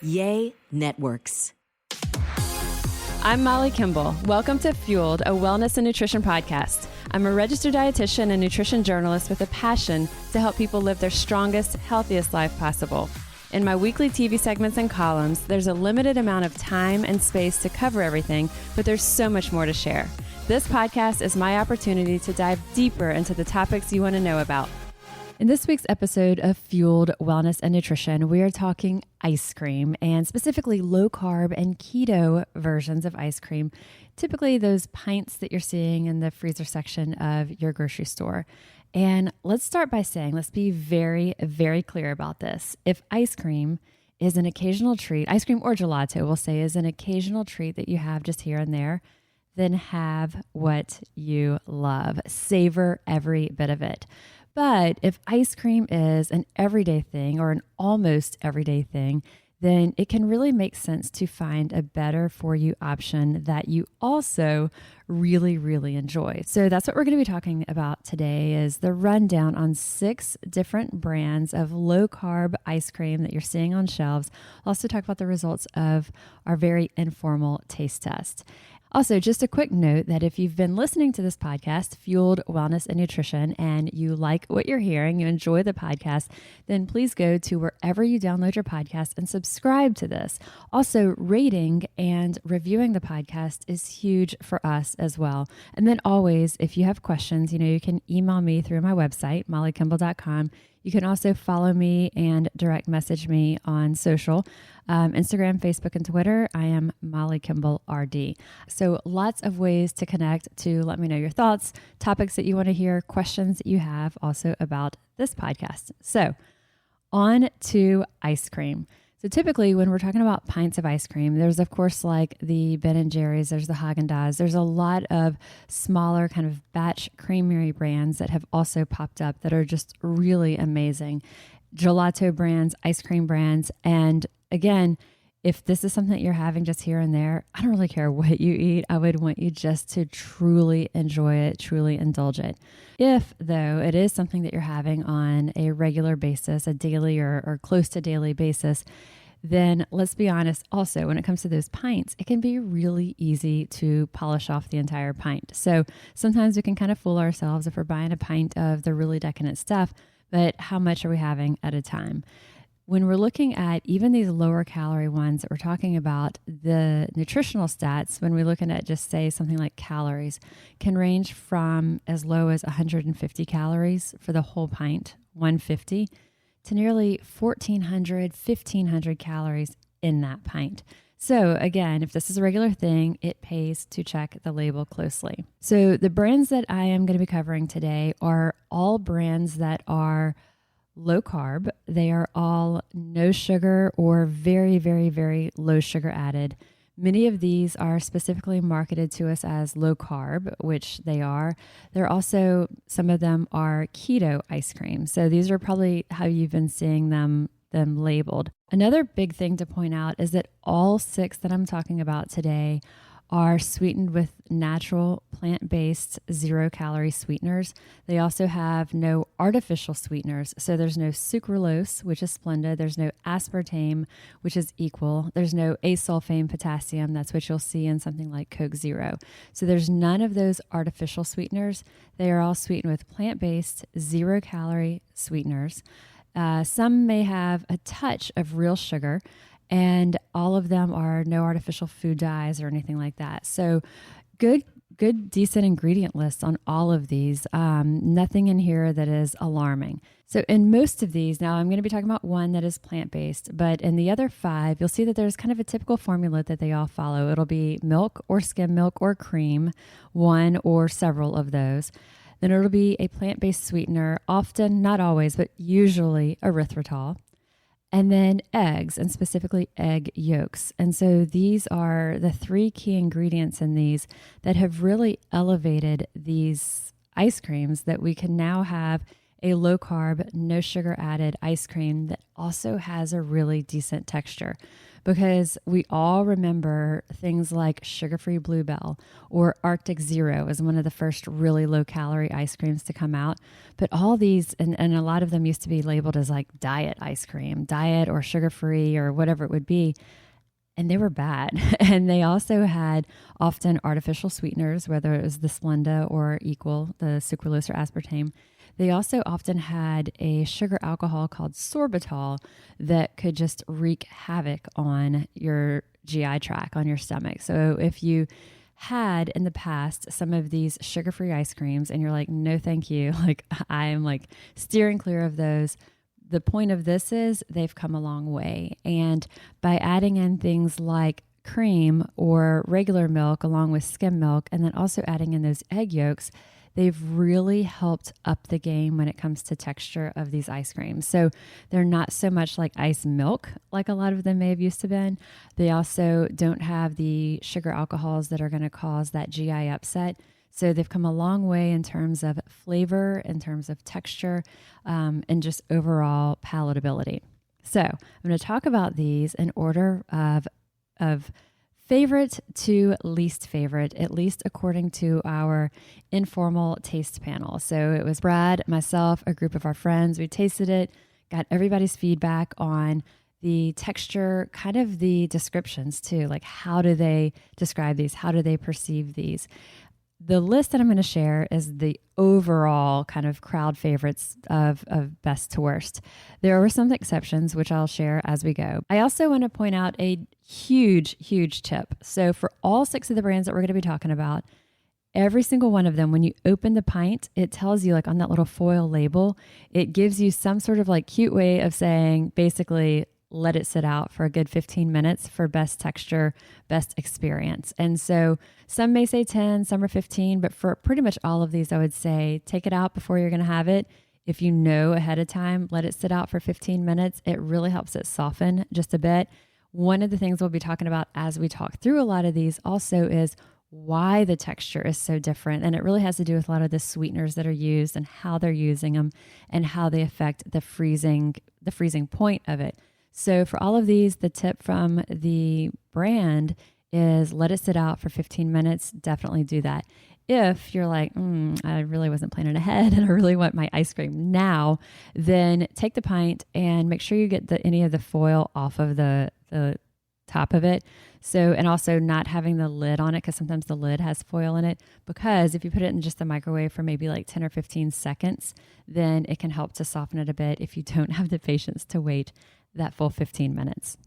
Yay Networks. I'm Molly Kimball. Welcome to Fueled, a wellness and nutrition podcast. I'm a registered dietitian and nutrition journalist with a passion to help people live their strongest, healthiest life possible. In my weekly TV segments and columns, there's a limited amount of time and space to cover everything, but there's so much more to share. This podcast is my opportunity to dive deeper into the topics you want to know about. In this week's episode of Fueled Wellness and Nutrition, we are talking ice cream, and specifically low-carb and keto versions of ice cream, typically those pints that you're seeing in the freezer section of your grocery store. And let's start by saying, let's be very, very clear about this. If ice cream is an occasional treat, ice cream or gelato, we'll say, is an occasional treat that you have just here and there, then have what you love. Savor every bit of it. But if ice cream is an everyday thing or an almost everyday thing, then it can really make sense to find a better for you option that you also really, really enjoy. So that's what we're going to be talking about today, is the rundown on 6 different brands of low carb ice cream that you're seeing on shelves. I'll also talk about the results of our very informal taste test. Also, just a quick note that if you've been listening to this podcast, Fueled Wellness and Nutrition, and you like what you're hearing, you enjoy the podcast, then please go to wherever you download your podcast and subscribe to this. Also, rating and reviewing the podcast is huge for us as well. And then always, if you have questions, you can email me through my website, mollykimball.com. You can also follow me and direct message me on social, Instagram, Facebook, and Twitter. I am Molly Kimball RD. So lots of ways to connect, to let me know your thoughts, topics that you want to hear, questions that you have also about this podcast. So on to ice cream. So typically when we're talking about pints of ice cream, there's of course like the Ben & Jerry's, there's the Haagen-Dazs, there's a lot of smaller kind of batch creamery brands that have also popped up that are just really amazing. Gelato brands, ice cream brands. And again, if this is something that you're having just here and there, I don't really care what you eat. I would want you just to truly enjoy it, truly indulge it. If, though, it is something that you're having on a regular basis, a daily or close to daily basis, then let's be honest, also, when it comes to those pints, it can be really easy to polish off the entire pint. So sometimes we can kind of fool ourselves if we're buying a pint of the really decadent stuff, but how much are we having at a time? When we're looking at even these lower calorie ones that we're talking about, the nutritional stats, when we're looking at just say something like calories, can range from as low as 150 calories for the whole pint, 150, to nearly 1,400, 1,500 calories in that pint. So again, if this is a regular thing, it pays to check the label closely. So the brands that I am going to be covering today are all brands that are low carb. They are all no sugar or very, very, very low sugar added. Many of these are specifically marketed to us as low carb, which they are. They're also, some of them are keto ice cream. So these are probably how you've been seeing them labeled. Another big thing to point out is that all 6 that I'm talking about today are sweetened with natural plant-based 0-calorie sweeteners. They also have no artificial sweeteners. So there's no sucralose, which is splendid. There's no aspartame, which is equal. There's no asulfame potassium. That's what you'll see in something like Coke Zero. So there's none of those artificial sweeteners. They are all sweetened with plant-based 0-calorie sweeteners. Some may have a touch of real sugar, and all of them are no artificial food dyes or anything like that. So good, decent ingredient lists on all of these. Nothing in here that is alarming. So in most of these, now I'm going to be talking about one that is plant-based, but in the other 5, you'll see that there's kind of a typical formula that they all follow. It'll be milk or skim milk or cream, one or several of those. Then it'll be a plant-based sweetener, often, not always, but usually erythritol. And then eggs, and specifically egg yolks. And so these are the 3 key ingredients in these that have really elevated these ice creams that we can now have a low carb, no sugar added ice cream that also has a really decent texture. Because we all remember things like sugar-free Bluebell or Arctic Zero as one of the first really low-calorie ice creams to come out. But all these, and a lot of them used to be labeled as like diet ice cream, diet or sugar-free or whatever it would be. And they were bad. And they also had often artificial sweeteners, whether it was the Splenda or Equal, the sucralose or aspartame. They also often had a sugar alcohol called sorbitol that could just wreak havoc on your GI tract, on your stomach. So if you had in the past some of these sugar-free ice creams and you're like, no, thank you, like I am like steering clear of those. The point of this is they've come a long way. And by adding in things like cream or regular milk along with skim milk, and then also adding in those egg yolks, they've really helped up the game when it comes to texture of these ice creams. So they're not so much like ice milk, like a lot of them may have used to been. They also don't have the sugar alcohols that are going to cause that GI upset. So they've come a long way in terms of flavor, in terms of texture, and just overall palatability. So I'm going to talk about these in order of favorite to least favorite, at least according to our informal taste panel. So it was Brad, myself, a group of our friends. We tasted it, got everybody's feedback on the texture, kind of the descriptions too, like how do they describe these? How do they perceive these? The list that I'm going to share is the overall kind of crowd favorites of best to worst. There were some exceptions, which I'll share as we go. I also want to point out a huge tip. So for all 6 of the brands that we're going to be talking about, every single one of them, when you open the pint, it tells you like on that little foil label, it gives you some sort of like cute way of saying basically, let it sit out for a good 15 minutes for best texture, best experience. And so some may say 10, some are 15, but for pretty much all of these, I would say take it out before you're going to have it. If you know ahead of time, let it sit out for 15 minutes. It really helps it soften just a bit. One of the things we'll be talking about as we talk through a lot of these also is why the texture is so different. And it really has to do with a lot of the sweeteners that are used and how they're using them and how they affect the freezing point of it. So for all of these, the tip from the brand is let it sit out for 15 minutes. Definitely do that. If you're like, I really wasn't planning ahead and I really want my ice cream now, then take the pint and make sure you get any of the foil off of the top of it. So, and also not having the lid on it, because sometimes the lid has foil in it, because if you put it in just the microwave for maybe like 10 or 15 seconds, then it can help to soften it a bit if you don't have the patience to wait that full 15 minutes.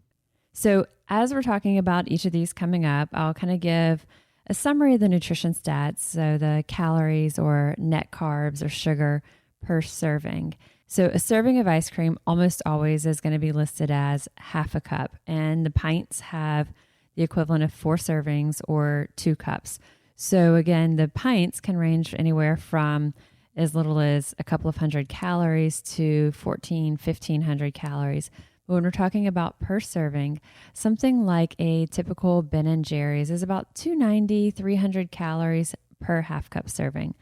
So as we're talking about each of these coming up, I'll kind of give a summary of the nutrition stats. So the calories or net carbs or sugar per serving. So a serving of ice cream almost always is going to be listed as half a cup, and the pints have the equivalent of 4 servings or 2 cups. So again, the pints can range anywhere from as little as a couple of hundred calories to 1,500 calories. But when we're talking about per serving, something like a typical Ben & Jerry's is about 290, 300 calories per half cup serving.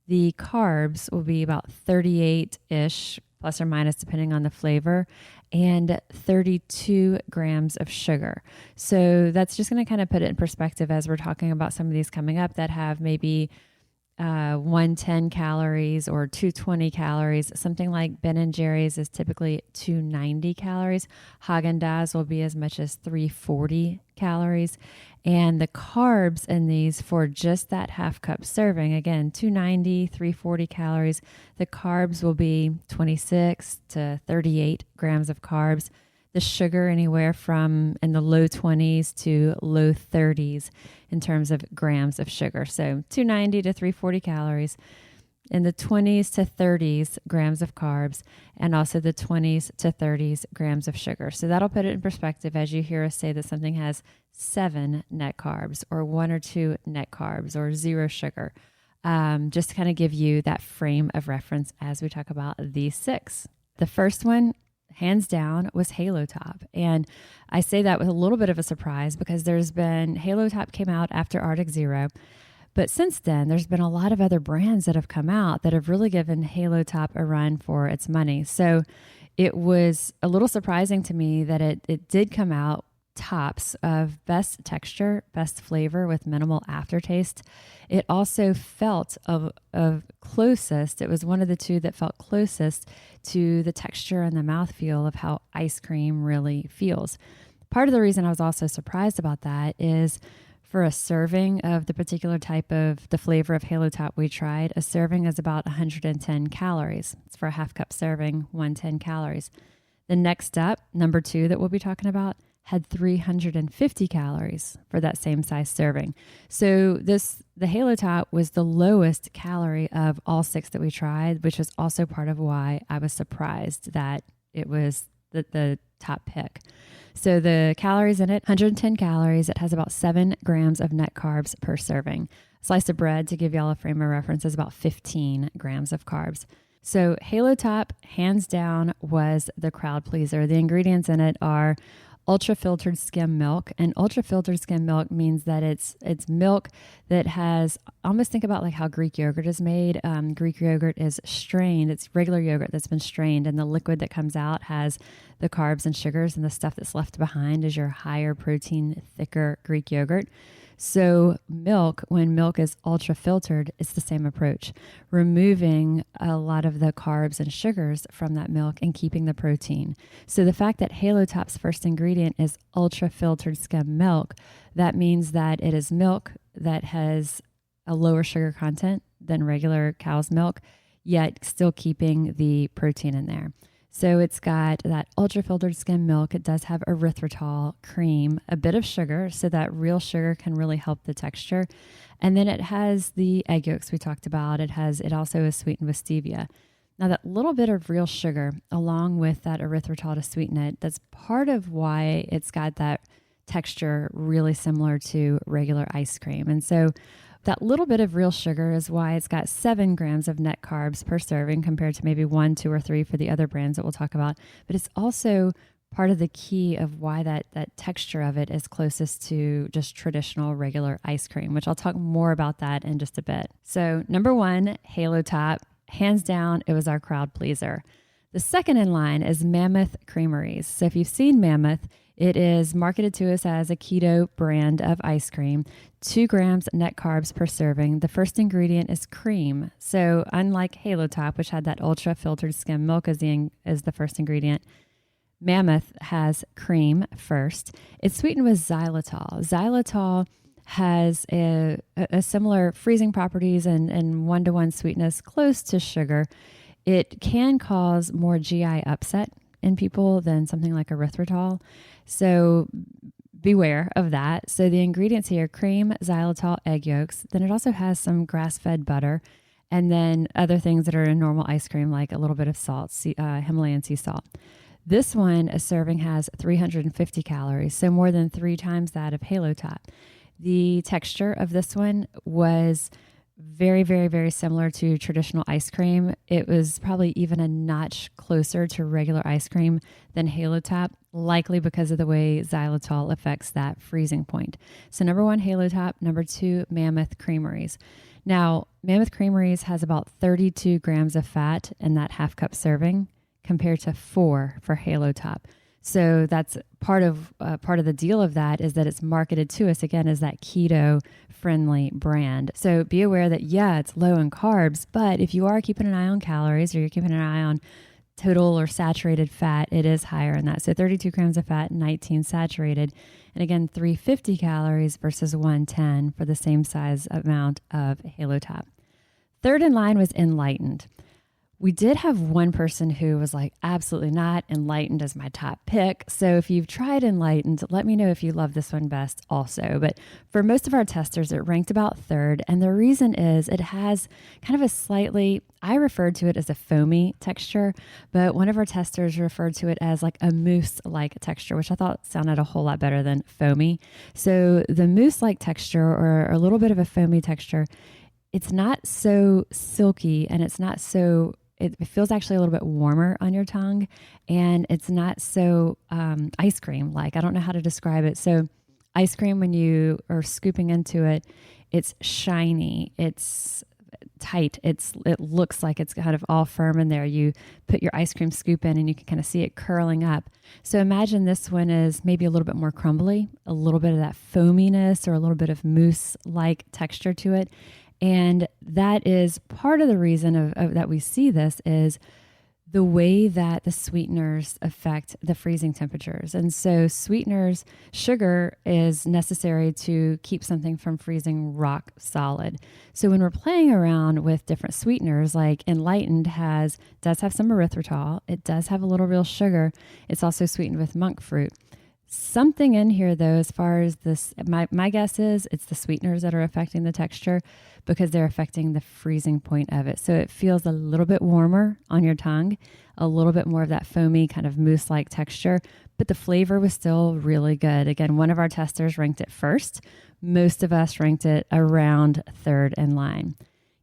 The carbs will be about 38-ish, plus or minus, depending on the flavor, and 32 grams of sugar. So that's just going to kind of put it in perspective as we're talking about some of these coming up that have maybe 110 calories or 220 calories. Something like Ben & Jerry's is typically 290 calories. Haagen-Dazs will be as much as 340 calories. And the carbs in these for just that half cup serving, again, 290, 340 calories. The carbs will be 26 to 38 grams of carbs. The sugar anywhere from in the low 20s to low 30s in terms of grams of sugar. So 290 to 340 calories, in the 20s to 30s grams of carbs, and also the 20s to 30s grams of sugar. So that'll put it in perspective as you hear us say that something has 7 net carbs or 1 or 2 net carbs or 0 sugar. Just to kind of give you that frame of reference as we talk about these 6. The first one, hands down, was Halo Top. And I say that with a little bit of a surprise because Halo Top came out after Arctic Zero, But since then, there's been a lot of other brands that have come out that have really given Halo Top a run for its money. So it was a little surprising to me that it did come out tops of best texture, best flavor with minimal aftertaste. It also felt of closest. It was one of the two that felt closest to the texture and the mouthfeel of how ice cream really feels. Part of the reason I was also surprised about that is for a serving of the particular type of the flavor of Halo Top we tried, a serving is about 110 calories. It's for a half cup serving, 110 calories. The next up, number 2 that we'll be talking about, had 350 calories for that same size serving. So the Halo Top was the lowest calorie of all 6 that we tried, which was also part of why I was surprised that it was the top pick. So the calories in it, 110 calories. It has about 7 grams of net carbs per serving. A slice of bread, to give y'all a frame of reference, is about 15 grams of carbs. So Halo Top, hands down, was the crowd pleaser. The ingredients in it are ultra-filtered skim milk. And ultra-filtered skim milk means that it's milk that has, almost think about like how Greek yogurt is made. Greek yogurt is strained. It's regular yogurt that's been strained, and the liquid that comes out has the carbs and sugars, and the stuff that's left behind is your higher protein, thicker Greek yogurt. So milk, when milk is ultra filtered, it's the same approach, removing a lot of the carbs and sugars from that milk and keeping the protein. So the fact that Halo Top's first ingredient is ultra filtered skim milk, that means that it is milk that has a lower sugar content than regular cow's milk, yet still keeping the protein in there. So it's got that ultra-filtered skim milk. It does have erythritol, cream, a bit of sugar, so that real sugar can really help the texture. And then it has the egg yolks we talked about. It also is sweetened with stevia. Now that little bit of real sugar, along with that erythritol to sweeten it, that's part of why it's got that texture really similar to regular ice cream. And so that little bit of real sugar is why it's got 7 grams of net carbs per serving compared to maybe 1, 2, or 3 for the other brands that we'll talk about. But it's also part of the key of why that texture of it is closest to just traditional regular ice cream, which I'll talk more about that in just a bit. So number 1, Halo Top. Hands down, it was our crowd pleaser. The second in line is Mammoth Creameries. So if you've seen Mammoth, it is marketed to us as a keto brand of ice cream, 2 grams net carbs per serving. The first ingredient is cream. So unlike Halo Top, which had that ultra filtered skim milk as the first ingredient, Mammoth has cream first. It's sweetened with xylitol. Xylitol has a similar freezing properties and 1-to-1 sweetness close to sugar. It can cause more GI upset in people than something like erythritol. So beware of that. So the ingredients here, cream, xylitol, egg yolks. Then it also has some grass-fed butter, and then other things that are in normal ice cream, like a little bit of salt, Himalayan sea salt. This one, a serving, has 350 calories, so more than 3 times that of Halo Top. The texture of this one was very, very, very similar to traditional ice cream. It was probably even a notch closer to regular ice cream than Halo Top, likely because of the way xylitol affects that freezing point. So number 1, Halo Top. Number 2, Mammoth Creameries. Now, Mammoth Creameries has about 32 grams of fat in that half cup serving compared to 4 for Halo Top. So that's part of the deal of that is that it's marketed to us again as that keto friendly brand. So be aware that it's low in carbs, but if you are keeping an eye on calories or you're keeping an eye on total or saturated fat, it is higher in that. So 32 grams of fat, 19 saturated, and again 350 calories versus 110 for the same size amount of Halo Top. Third in line was Enlightened. We did have one person who was like, absolutely not. Enlightened is my top pick. So if you've tried Enlightened, let me know if you love this one best also. But for most of our testers, it ranked about 3rd. And the reason is it has kind of a slightly, I referred to it as a foamy texture, but one of our testers referred to it as like a mousse-like texture, which I thought sounded a whole lot better than foamy. So the mousse-like texture, or a little bit of a foamy texture, it's not so silky, and it's not so, it feels actually a little bit warmer on your tongue, and it's not so ice cream like. I don't know how to describe it. So ice cream, when you are scooping into it, It's shiny. It's tight. It looks like it's kind of all firm in there. You put your ice cream scoop in and you can kind of see it curling up. So imagine this one is maybe a little bit more crumbly, a little bit of that foaminess or a little bit of mousse-like texture to it. And that is part of the reason that we see this is the way that the sweeteners affect the freezing temperatures. And so sweeteners, sugar is necessary to keep something from freezing rock solid. So when we're playing around with different sweeteners, like Enlightened does have some erythritol, it does have a little real sugar. It's also sweetened with monk fruit. Something in here, though, as far as this, my guess is it's the sweeteners that are affecting the texture because they're affecting the freezing point of it. So it feels a little bit warmer on your tongue, a little bit more of that foamy kind of mousse-like texture, but the flavor was still really good. Again, one of our testers ranked it first. Most of us ranked it around third in line.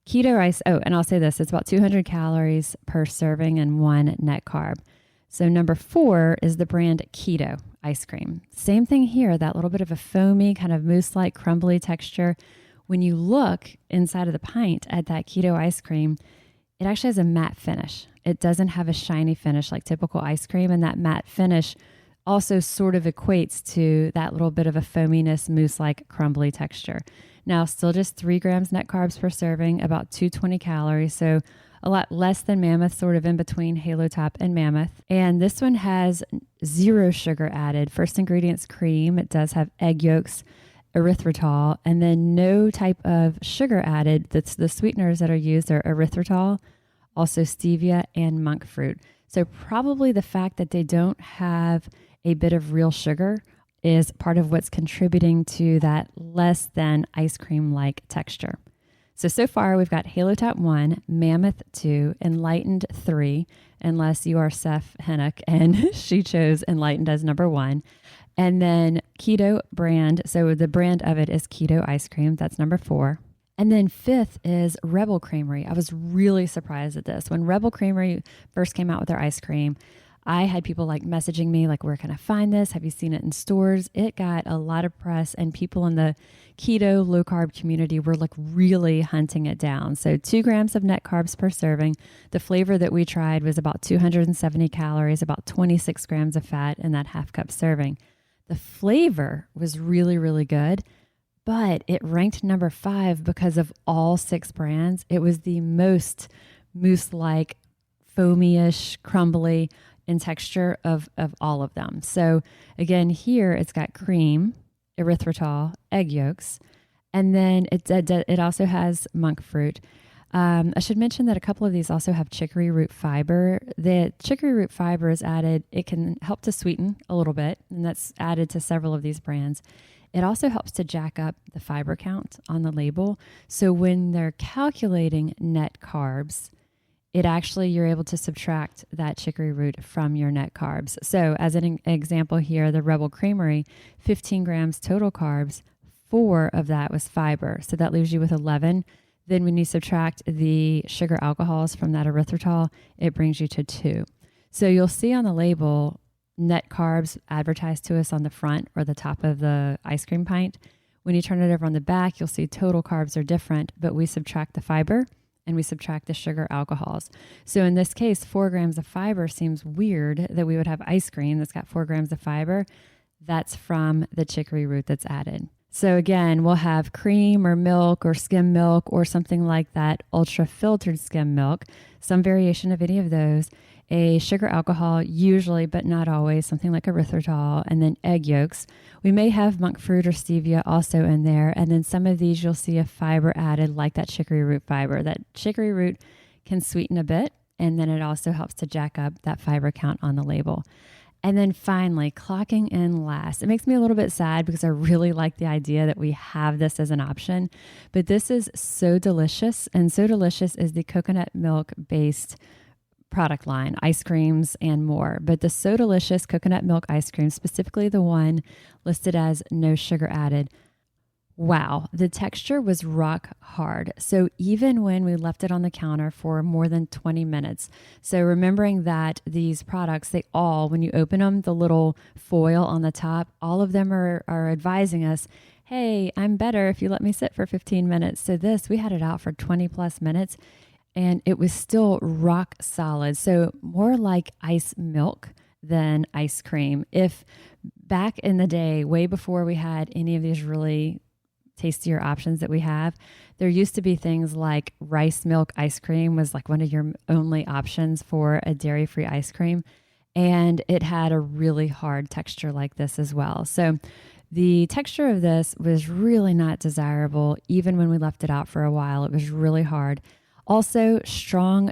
Keto ice, and I'll say this, it's about 200 calories per serving and 1 net carb. So number 4 is the brand Keto ice cream. Same thing here, that little bit of a foamy, kind of mousse-like, crumbly texture. When you look inside of the pint at that Keto ice cream, it actually has a matte finish. It doesn't have a shiny finish like typical ice cream, and that matte finish also sort of equates to that little bit of a foaminess, mousse-like, crumbly texture. Now, still just 3 grams net carbs per serving, about 220 calories, so a lot less than Mammoth, sort of in between Halo Top and Mammoth. And this one has 0 sugar added. First ingredient's cream. It does have egg yolks, erythritol, and then no type of sugar added. That's the sweeteners that are used are erythritol, also stevia, and monk fruit. So probably the fact that they don't have a bit of real sugar is part of what's contributing to that less than ice cream-like texture. So far we've got Halo Top 1, Mammoth 2, Enlightened 3, unless you are Seth Hennock and she chose Enlightened as number 1. And then Keto brand, so the brand of it is Keto ice cream, that's number 4. And then 5th is Rebel Creamery. I was really surprised at this. When Rebel Creamery first came out with their ice cream, I had people like messaging me like, where can I find this? Have you seen it in stores? It got a lot of press and people in the keto low carb community were like really hunting it down. So 2 grams of net carbs per serving. The flavor that we tried was about 270 calories, about 26 grams of fat in that half cup serving. The flavor was really, really good, but it ranked number 5 because of all 6 brands. It was the most mousse-like, foamy-ish, crumbly in texture of all of them. So again, here it's got cream, erythritol, egg yolks, and then it also has monk fruit. I should mention that a couple of these also have chicory root fiber. The chicory root fiber is added. It can help to sweeten a little bit, and that's added to several of these brands. It also helps to jack up the fiber count on the label. So when they're calculating net carbs, you're able to subtract that chicory root from your net carbs. So as an example here, the Rebel Creamery, 15 grams total carbs, 4 of that was fiber. So that leaves you with 11. Then when you subtract the sugar alcohols from that erythritol, it brings you to 2. So you'll see on the label, net carbs advertised to us on the front or the top of the ice cream pint. When you turn it over on the back, you'll see total carbs are different, but we subtract the fiber and we subtract the sugar alcohols. So in this case, 4 grams of fiber seems weird that we would have ice cream that's got 4 grams of fiber. That's from the chicory root that's added. So again, we'll have cream or milk or skim milk or something like that, ultra filtered skim milk, some variation of any of those, a sugar alcohol usually, but not always, something like erythritol, and then egg yolks. We may have monk fruit or stevia also in there, and then some of these you'll see a fiber added like that chicory root fiber. That chicory root can sweeten a bit, and then it also helps to jack up that fiber count on the label. And then finally, clocking in last. It makes me a little bit sad because I really like the idea that we have this as an option, but this is So Delicious, and So Delicious is the coconut milk-based product line, ice creams and more. But the So Delicious coconut milk ice cream, specifically the one listed as no sugar added, Wow, the texture was rock hard. So even when we left it on the counter for more than 20 minutes. So remembering that these products, they all, when you open them, the little foil on the top, all of them are advising us, hey, I'm better if you let me sit for 15 minutes. So this, we had it out for 20 plus minutes and it was still rock solid. So more like ice milk than ice cream. If back in the day, way before we had any of these really tastier options that we have, there used to be things like rice milk ice cream was like one of your only options for a dairy-free ice cream. And it had a really hard texture like this as well. So the texture of this was really not desirable. Even when we left it out for a while, it was really hard. Also, strong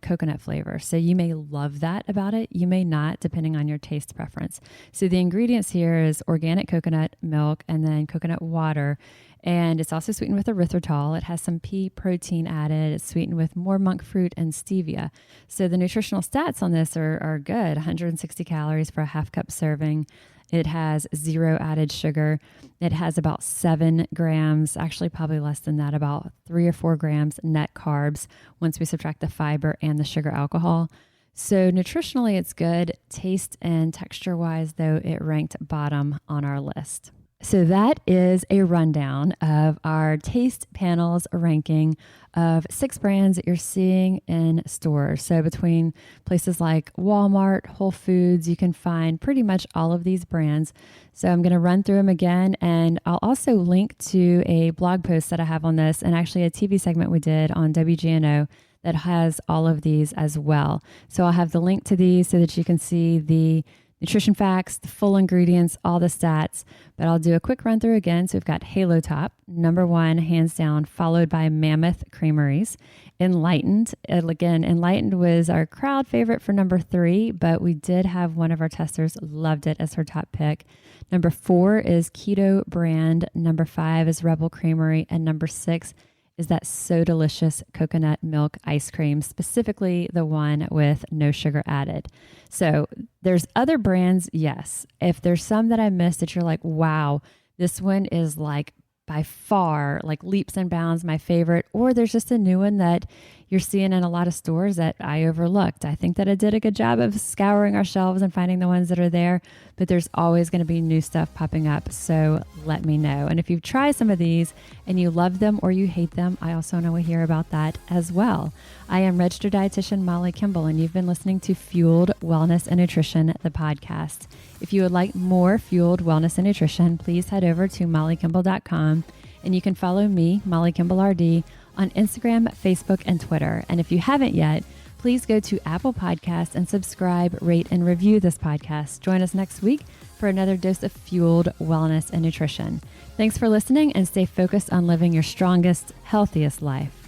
coconut flavor. So you may love that about it. You may not, depending on your taste preference. So the ingredients here is organic coconut milk and then coconut water. And it's also sweetened with erythritol. It has some pea protein added. It's sweetened with more monk fruit and stevia. So the nutritional stats on this are good. 160 calories for a half cup serving. It has 0 added sugar. It has about 7 grams, actually probably less than that, about 3 or 4 grams net carbs once we subtract the fiber and the sugar alcohol. So nutritionally, it's good. Taste and texture wise, though, it ranked bottom on our list. So that is a rundown of our taste panels ranking of 6 brands that you're seeing in stores. So between places like Walmart, Whole Foods, you can find pretty much all of these brands. So I'm going to run through them again, and I'll also link to a blog post that I have on this and actually a TV segment we did on WGNO that has all of these as well. So I'll have the link to these so that you can see the nutrition facts, the full ingredients, all the stats, but I'll do a quick run through again. So we've got Halo Top, number 1, hands down, followed by Mammoth Creameries. Enlightened, again, Enlightened was our crowd favorite for number 3, but we did have one of our testers loved it as her top pick. Number 4 is Keto brand. Number 5 is Rebel Creamery. And number 6 is that So Delicious coconut milk ice cream, specifically the one with no sugar added. So there's other brands, yes. If there's some that I missed that you're like, wow, this one is like by far, like leaps and bounds my favorite, or there's just a new one that you're seeing in a lot of stores that I overlooked. I think that I did a good job of scouring our shelves and finding the ones that are there, but there's always going to be new stuff popping up. So let me know. And if you've tried some of these and you love them or you hate them, I also want to hear about that as well. I am registered dietitian Molly Kimball, and you've been listening to Fueled Wellness and Nutrition, the podcast. If you would like more Fueled Wellness and Nutrition, please head over to mollykimball.com, and you can follow me, Molly Kimball RD, on Instagram, Facebook, and Twitter. And if you haven't yet, please go to Apple Podcasts and subscribe, rate, and review this podcast. Join us next week for another dose of Fueled Wellness and Nutrition. Thanks for listening, and stay focused on living your strongest, healthiest life.